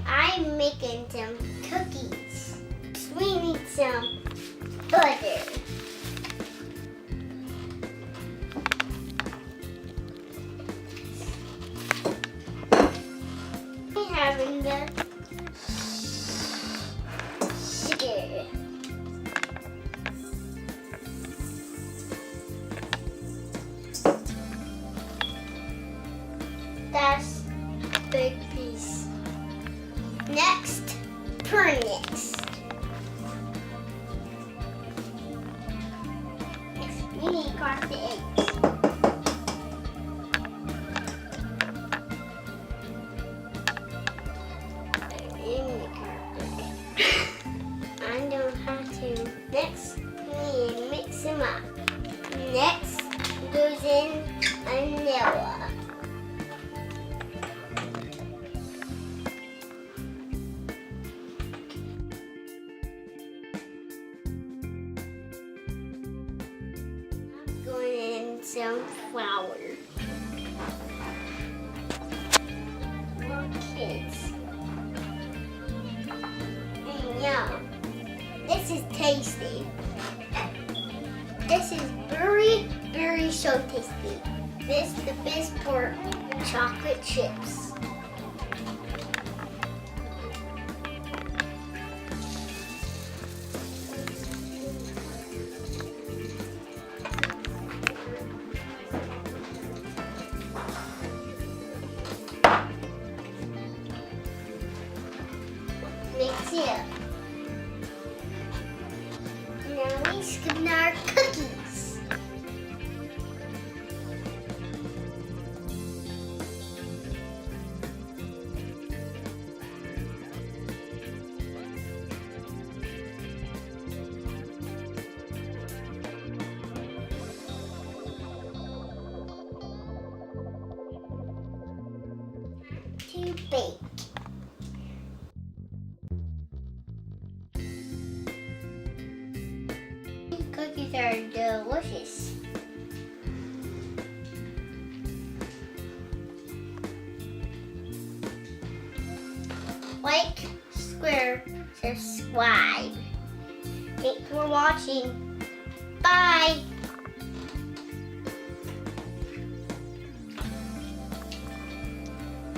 I'm making some cookies. We need some butter. We're having the sugar. That's a big piece. Next, turn next. Next, we need to crack the eggs. In the carpet. I don't have to. Next, we need to mix them up. Next goes in vanilla. Going in some flour. More kids. And yum. This is tasty. This is very, very so tasty. This is the best part, chocolate chips. Mix it up. Now we scoop in our cookies. To bake. Cookies are delicious. Like, square, subscribe. Thanks for watching. Bye.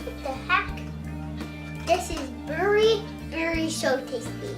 What the heck? This is very, very so tasty.